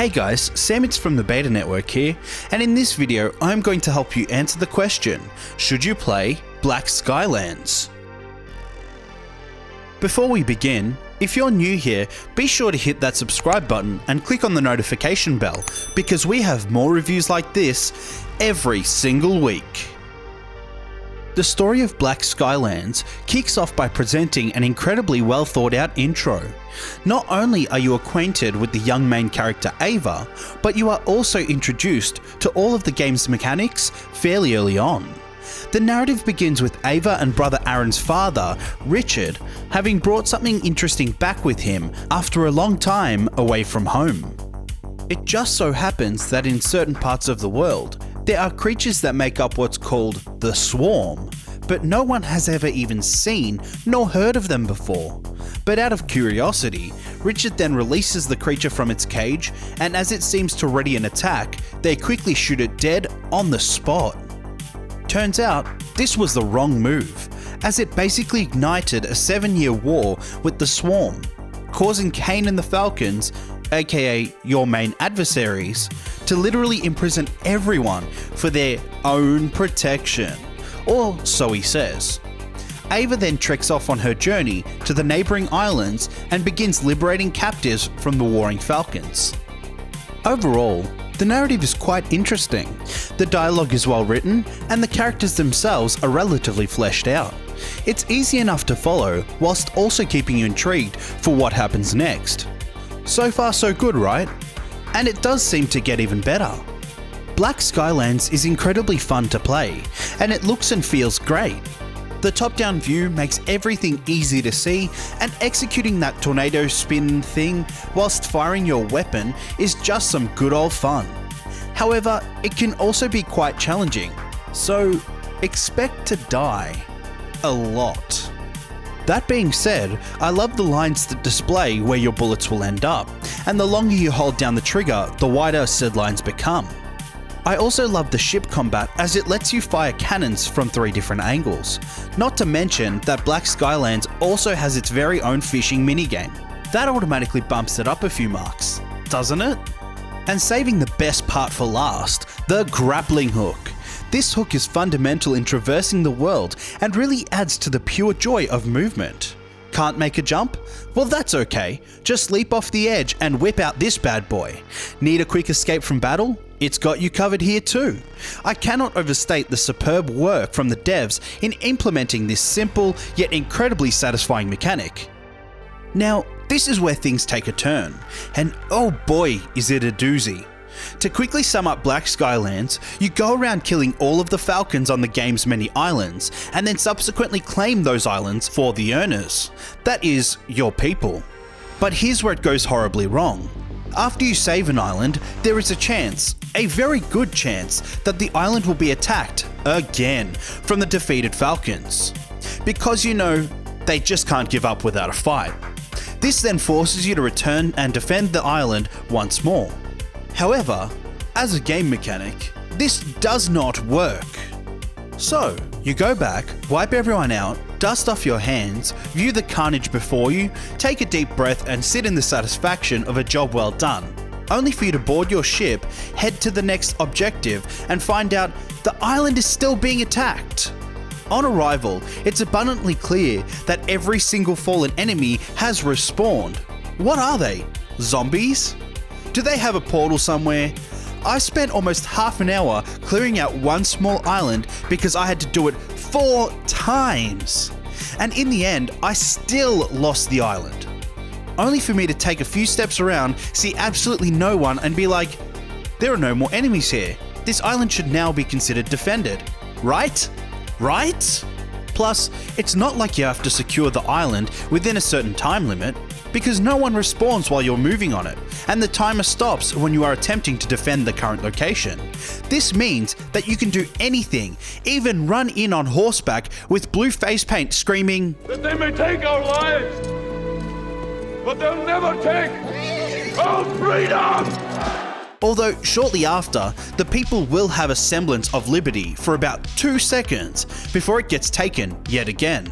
Hey guys, Samits from the Beta Network here, and in this video I'm going to help you answer the question, should you play Black Skylands? Before we begin, if you're new here, be sure to hit that subscribe button and click on the notification bell, because we have more reviews like this every single week. The story of Black Skylands kicks off by presenting an incredibly well thought out intro. Not only are you acquainted with the young main character Ava, but you are also introduced to all of the game's mechanics fairly early on. The narrative begins with Ava and brother Aaron's father, Richard, having brought something interesting back with him after a long time away from home. It just so happens that in certain parts of the world, there are creatures that make up what's called the Swarm, but no one has ever even seen nor heard of them before. But out of curiosity, Richard then releases the creature from its cage, and as it seems to ready an attack, they quickly shoot it dead on the spot. Turns out, this was the wrong move, as it basically ignited a 7-year war with the Swarm, causing Kane and the Falcons, aka your main adversaries, to literally imprison everyone for their own protection, or so he says. Ava then treks off on her journey to the neighbouring islands and begins liberating captives from the warring Falcons. Overall, the narrative is quite interesting, the dialogue is well written, and the characters themselves are relatively fleshed out. It's easy enough to follow, whilst also keeping you intrigued for what happens next. So far so good, right? And it does seem to get even better. Black Skylands is incredibly fun to play, and it looks and feels great. The top-down view makes everything easy to see, and executing that tornado spin thing whilst firing your weapon is just some good old fun. However, it can also be quite challenging, so expect to die a lot. That being said, I love the lines that display where your bullets will end up, and the longer you hold down the trigger, the wider said lines become. I also love the ship combat, as it lets you fire cannons from 3 different angles. Not to mention that Black Skylands also has its very own fishing minigame. That automatically bumps it up a few marks, doesn't it? And saving the best part for last, the grappling hook. This hook is fundamental in traversing the world and really adds to the pure joy of movement. Can't make a jump? Well, that's okay. Just leap off the edge and whip out this bad boy. Need a quick escape from battle? It's got you covered here too. I cannot overstate the superb work from the devs in implementing this simple yet incredibly satisfying mechanic. Now, this is where things take a turn, and oh boy is it a doozy. To quickly sum up Black Skylands, you go around killing all of the Falcons on the game's many islands, and then subsequently claim those islands for the earners. That is, your people. But here's where it goes horribly wrong. After you save an island, there is a chance, a very good chance, that the island will be attacked again from the defeated Falcons. Because you know, they just can't give up without a fight. This then forces you to return and defend the island once more. However, as a game mechanic, this does not work. So, you go back, wipe everyone out, dust off your hands, view the carnage before you, take a deep breath and sit in the satisfaction of a job well done, only for you to board your ship, head to the next objective and find out the island is still being attacked. On arrival, it's abundantly clear that every single fallen enemy has respawned. What are they? Zombies? Do they have a portal somewhere? I spent almost half an hour clearing out one small island because I had to do it 4 times. And in the end, I still lost the island. Only for me to take a few steps around, see absolutely no one and be like, there are no more enemies here. This island should now be considered defended. Right? Right? Plus, it's not like you have to secure the island within a certain time limit, because no one respawns while you're moving on it, and the timer stops when you are attempting to defend the current location. This means that you can do anything, even run in on horseback with blue face paint screaming, "That they may take our lives, but they'll never take our freedom!" Although shortly after, the people will have a semblance of liberty for about 2 seconds before it gets taken yet again.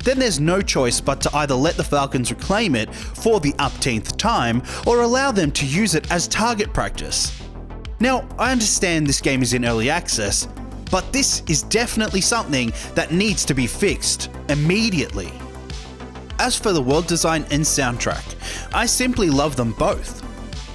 then there's no choice but to either let the Falcons reclaim it for the upteenth time, or allow them to use it as target practice. Now, I understand this game is in early access, but this is definitely something that needs to be fixed immediately. As for the world design and soundtrack, I simply love them both.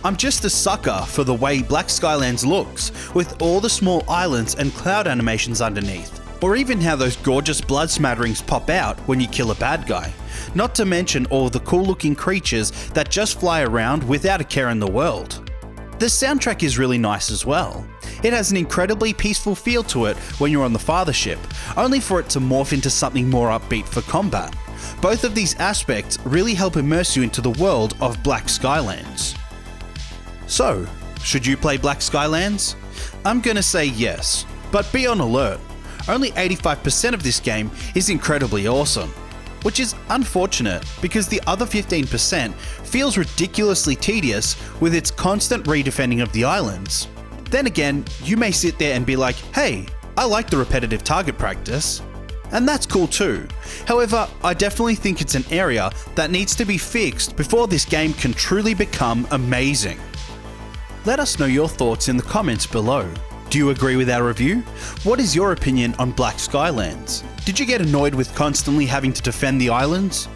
I'm just a sucker for the way Black Skylands looks, with all the small islands and cloud animations underneath, or even how those gorgeous blood smatterings pop out when you kill a bad guy, not to mention all the cool looking creatures that just fly around without a care in the world. The soundtrack is really nice as well. It has an incredibly peaceful feel to it when you're on the fathership, only for it to morph into something more upbeat for combat. Both of these aspects really help immerse you into the world of Black Skylands. So, should you play Black Skylands? I'm gonna say yes, but be on alert. Only 85% of this game is incredibly awesome, which is unfortunate because the other 15% feels ridiculously tedious with its constant redefending of the islands. Then again, you may sit there and be like, hey, I like the repetitive target practice. And that's cool too. However, I definitely think it's an area that needs to be fixed before this game can truly become amazing. Let us know your thoughts in the comments below. Do you agree with our review? What is your opinion on Black Skylands? Did you get annoyed with constantly having to defend the islands?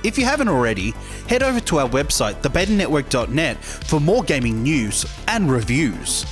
If you haven't already, head over to our website thebetanetwork.net for more gaming news and reviews.